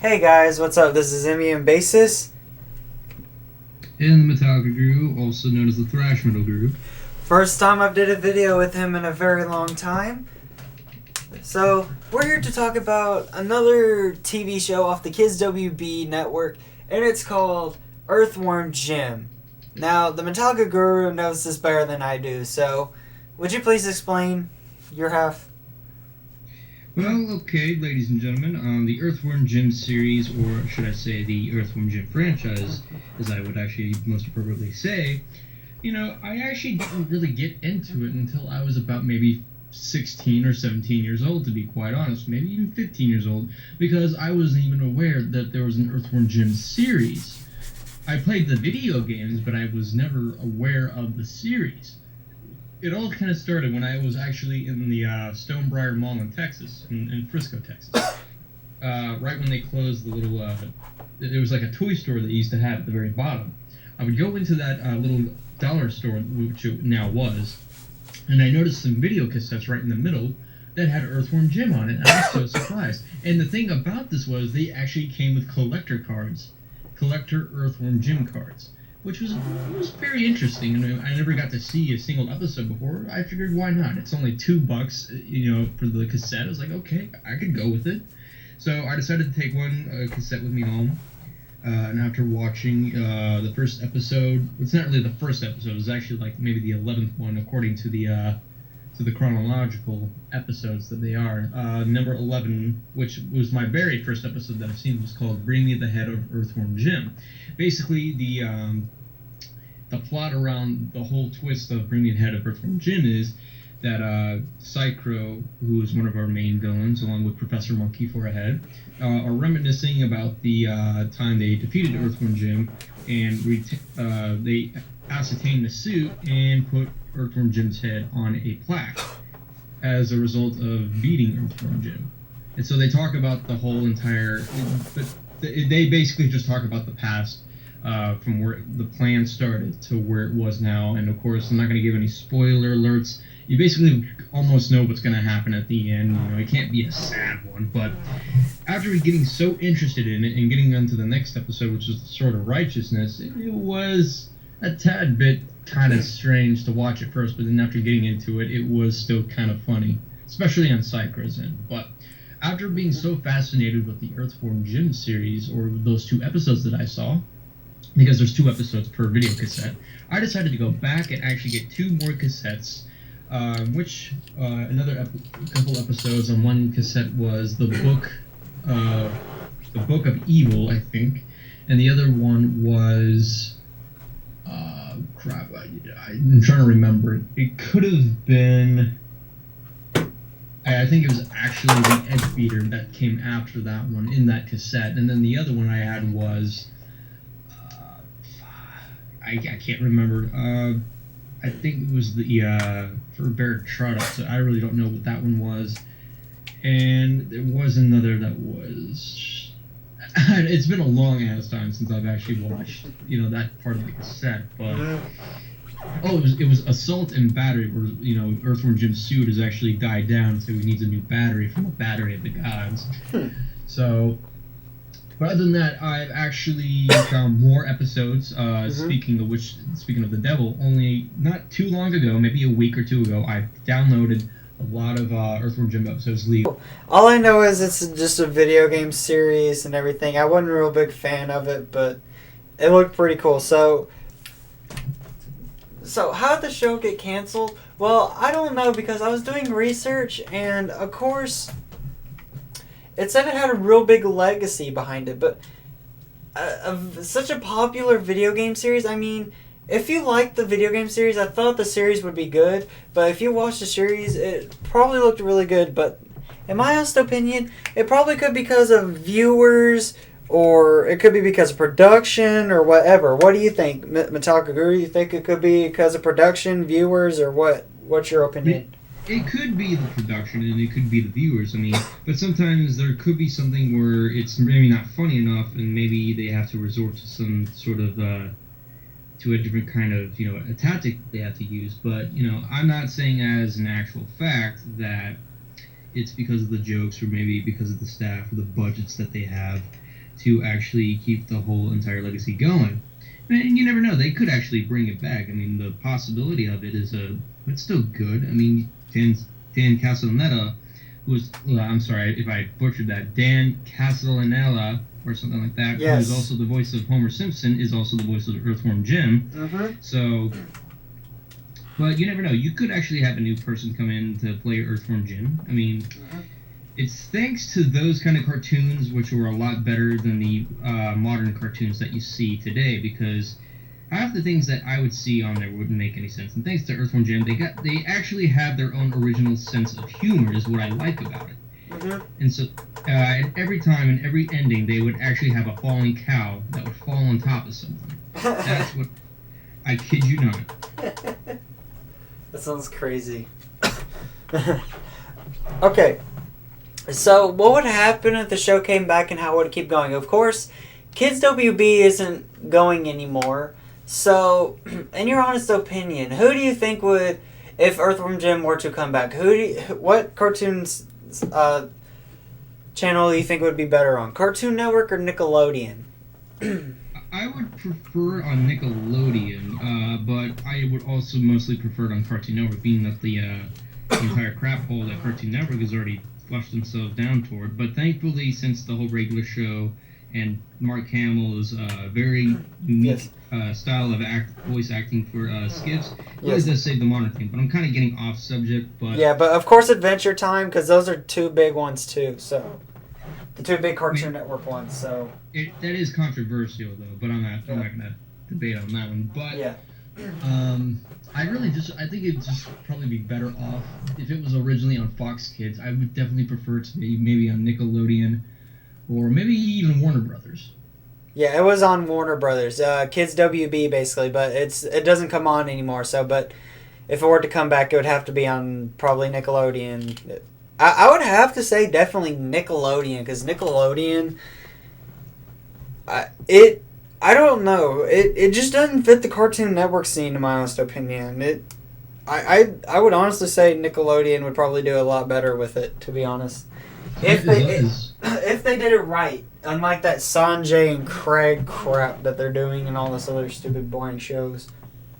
Hey guys, what's up? This is Emmy and Basis. And the Metallica Guru, also known as the Thrash Metal Guru. First time I've did a video with him in a very long time. So, we're here to talk about another TV show off the Kids WB network, and it's called Earthworm Jim. Now, the Metallica Guru knows this better than I do, so would you please explain your half? Well, okay, ladies and gentlemen, the Earthworm Jim series, or should I say the Earthworm Jim franchise, as I would actually most appropriately say, I actually didn't really get into it until I was about maybe 16 or 17 years old, to be quite honest, maybe even 15 years old, because I wasn't even aware that there was an Earthworm Jim series. I played the video games, but I was never aware of the series. It all kind of started when I was actually in the Stonebriar Mall in Texas, in Frisco, Texas. Right when they closed the little, there was like a toy store that they used to have at the very bottom. I would go into that little dollar store, which it now was, and I noticed some video cassettes right in the middle that had Earthworm Jim on it, and I was so surprised. And the thing about this was they actually came with collector Earthworm Jim cards, which was very interesting. And I never got to see a single episode before. I figured, why not? It's only $2, for the cassette. I was like, okay, I could go with it. So I decided to take one cassette with me home. And after watching the first episode, it's not really the first episode. It was actually like maybe the 11th one, according to the chronological episodes that they are. Number 11, which was my very first episode that I've seen, was called "Bring Me the Head of Earthworm Jim." Basically, the plot around the whole twist of "Bring Me the Head of Earthworm Jim" is that Psychro, who is one of our main villains, along with Professor Monkey for a head, are reminiscing about the time they defeated Earthworm Jim, and they ascertained the suit and put Earthworm Jim's head on a plaque as a result of beating Earthworm Jim. And so they talk about the whole entire, but they basically just talk about the past from where the plan started to where it was now. And of course, I'm not going to give any spoiler alerts. You basically almost know what's going to happen at the end. It can't be a sad one. But after getting so interested in it and getting on to the next episode, which is the Sword of Righteousness, it was a tad bit kind of strange to watch at first, but then after getting into it, it was still kind of funny, especially on Psychro's end. But after being so fascinated with the Earthworm Jim series, or those 2 episodes that I saw, because there's 2 episodes per video cassette, I decided to go back and actually get 2 more cassettes, which another couple episodes on one cassette was the Book of Evil, I think, and the other one was I'm trying to remember. It could have been. I think it was actually the Edge Beater that came after that one in that cassette, and then the other one I had was. I can't remember. I think it was the for Barrett Trout, so I really don't know what that one was. And there was another that was. It's been a long ass time since I've actually watched, that part of the cassette. But it was Assault and Battery, where Earthworm Jim's suit has actually died down, so he needs a new battery from the Battery of the Gods. So, but other than that, I've actually found more episodes. Speaking of the devil, only not too long ago, maybe a week or 2 ago, I downloaded a lot of Earthworm Jim episodes. All I know is it's just a video game series and everything. I wasn't a real big fan of it, but it looked pretty cool. So how did the show get canceled? Well, I don't know, because I was doing research, and of course, it said it had a real big legacy behind it, but such a popular video game series, I mean, if you like the video game series, I thought the series would be good, but if you watch the series, it probably looked really good, but in my honest opinion, it probably could be because of viewers, or it could be because of production, or whatever. What do you think, Metallica Guru? You think it could be because of production, viewers, or what? What's your opinion? It could be the production, and it could be the viewers. I mean, but sometimes there could be something where it's maybe not funny enough, and maybe they have to resort to some sort of to a different kind of a tactic they have to use. But I'm not saying as an actual fact that it's because of the jokes, or maybe because of the staff or the budgets that they have. to actually keep the whole entire legacy going. And you never know, they could actually bring it back. I mean, the possibility of it is it's still good. I mean, Dan Castellaneta, who was, well, I'm sorry if I butchered that, Dan Castellaneta or something like that, yes. who is also the voice of Homer Simpson, is also the voice of Earthworm Jim. Mm-hmm. So, but you never know. You could actually have a new person come in to play Earthworm Jim. I mean, it's thanks to those kind of cartoons, which were a lot better than the modern cartoons that you see today, because half the things that I would see on there wouldn't make any sense. And thanks to Earthworm Jim, they actually have their own original sense of humor, is what I like about it. Mm-hmm. And so, and every time in every ending, they would actually have a falling cow that would fall on top of something. That's what, I kid you not. That sounds crazy. Okay. So, what would happen if the show came back and how would it keep going? Of course, Kids WB isn't going anymore. So, in your honest opinion, who do you think would, if Earthworm Jim were to come back, what cartoons channel do you think would be better on? Cartoon Network or Nickelodeon? I would prefer on Nickelodeon, but I would also mostly prefer it on Cartoon Network, being that the entire crap hole that Cartoon Network has already flushed themselves down toward. But thankfully, since the whole regular show and Mark Hamill's very unique style of voice acting for skits, really does save the modern thing. But I'm kind of getting off subject. But yeah, but of course Adventure Time, because those are two big ones too. So the two big Cartoon Network ones. So that is controversial though. But I'm not gonna debate on that one. But yeah. I think it'd just probably be better off if it was originally on Fox Kids. I would definitely prefer it to be maybe on Nickelodeon or maybe even Warner Brothers. Yeah, it was on Warner Brothers, Kids WB basically, but it doesn't come on anymore. So, but if it were to come back, it would have to be on probably Nickelodeon. I would have to say definitely Nickelodeon, because Nickelodeon, I don't know. It just doesn't fit the Cartoon Network scene, in my honest opinion. I would honestly say Nickelodeon would probably do a lot better with it, to be honest. If they did it right, unlike that Sanjay and Craig crap that they're doing and all this other stupid boring shows.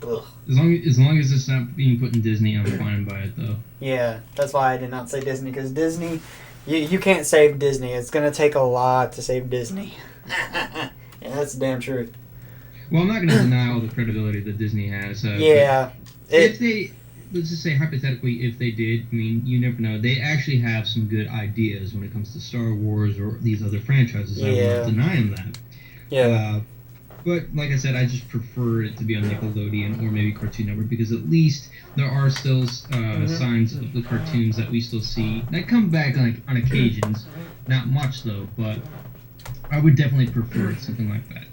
Ugh. As long as it's not being put in Disney, I'm fine by it though. Yeah, that's why I did not say Disney, because Disney, you can't save Disney. It's gonna take a lot to save Disney. Yeah, that's the damn truth. Well, I'm not going to deny all the credibility that Disney has. Yeah. If they, let's just say hypothetically, if they did, I mean, you never know. They actually have some good ideas when it comes to Star Wars or these other franchises. Yeah. I will not deny them that. Yeah. But like I said, I just prefer it to be on Nickelodeon or maybe Cartoon Network, because at least there are still signs of the cartoons that we still see that come back on occasions. Not much though, but I would definitely prefer something like that.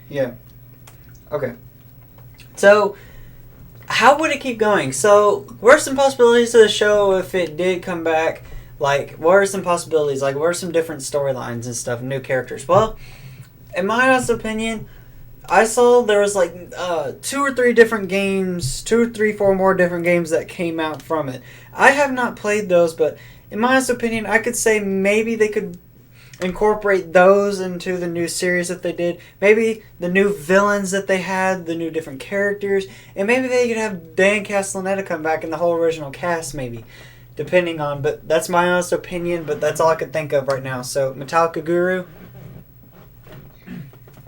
Yeah. Okay. So, how would it keep going? So, what are some possibilities of the show if it did come back? Like, what are some possibilities? Like, what are some different storylines and stuff, new characters? Well, in my honest opinion, I saw there was like 2 or 3 different games, 2 or 3, 4 more different games that came out from it. I have not played those, but in my honest opinion, I could say maybe they could incorporate those into the new series that they did. Maybe the new villains that they had, the new different characters, and maybe they could have Dan Castellaneta come back in the whole original cast, maybe, depending on. But that's my honest opinion. But that's all I could think of right now. So, Metallica Guru.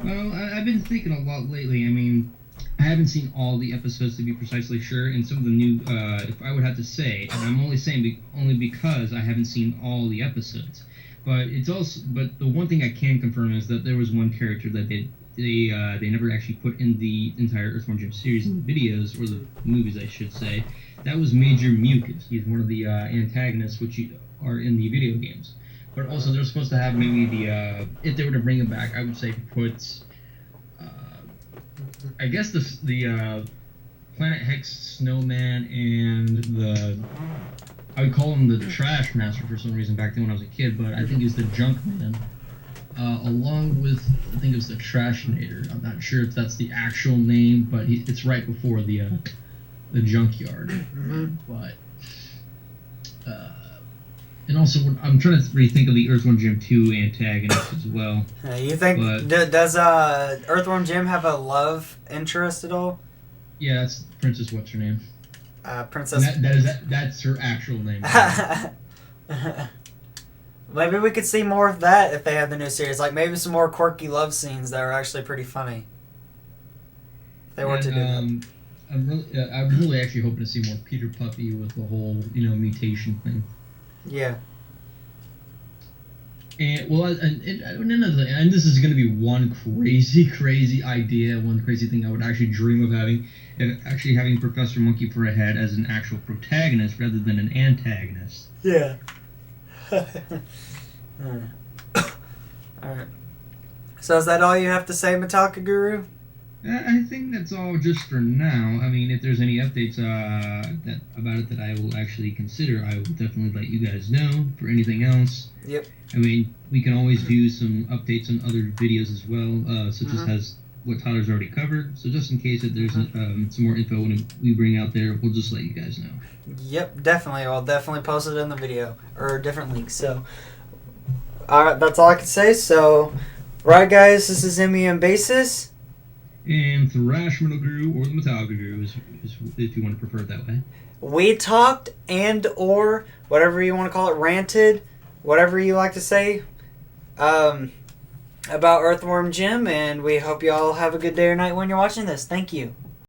Well, I've been thinking a lot lately. I mean, I haven't seen all the episodes to be precisely sure, and some of the new, if I would have to say, and I'm only saying only because I haven't seen all the episodes. But the one thing I can confirm is that there was one character that they never actually put in the entire Earthworm Jim series in the videos, or the movies, I should say. That was Major Mucus. He's one of the antagonists which are in the video games. But also they're supposed to have maybe if they were to bring him back, I would say put, I guess the Planet Hex Snowman and I would call him the Trash Master for some reason back then when I was a kid, but I think he's the Junk Man, along with, I think it was the Trashinator. I'm not sure if that's the actual name, but it's right before the Junkyard. Mm-hmm. But And also, I'm trying to rethink of the Earthworm Jim 2 antagonist as well. You think does Earthworm Jim have a love interest at all? Yeah, that's Princess. What's her name? Princess. That's her actual name. Maybe we could see more of that if they have the new series. Like maybe some more quirky love scenes that are actually pretty funny. If they were to do that. I'm really actually hoping to see more Peter Puppy with the whole mutation thing. Yeah. And another thing, and this is going to be one crazy idea, one crazy thing I would actually dream of having, actually having Professor Monkey for a head as an actual protagonist rather than an antagonist. Yeah. Alright. So is that all you have to say, Metallica Guru? I think that's all just for now. I mean, if there's any updates about it that I will actually consider, I will definitely let you guys know. For anything else, yep. I mean, we can always do some updates on other videos as well, such as what Tyler's already covered. So just in case that there's some more info when we bring out there, we'll just let you guys know. Yep, definitely. I'll definitely post it in the video or different links. So, alright, that's all I can say. So, right, guys, this is Emmy and Basis. And Thrash Metal Guru or the Metallica Guru, if you want to prefer it that way. We talked or whatever you want to call it, ranted, whatever you like to say, about Earthworm Jim, and we hope you all have a good day or night when you're watching this. Thank you.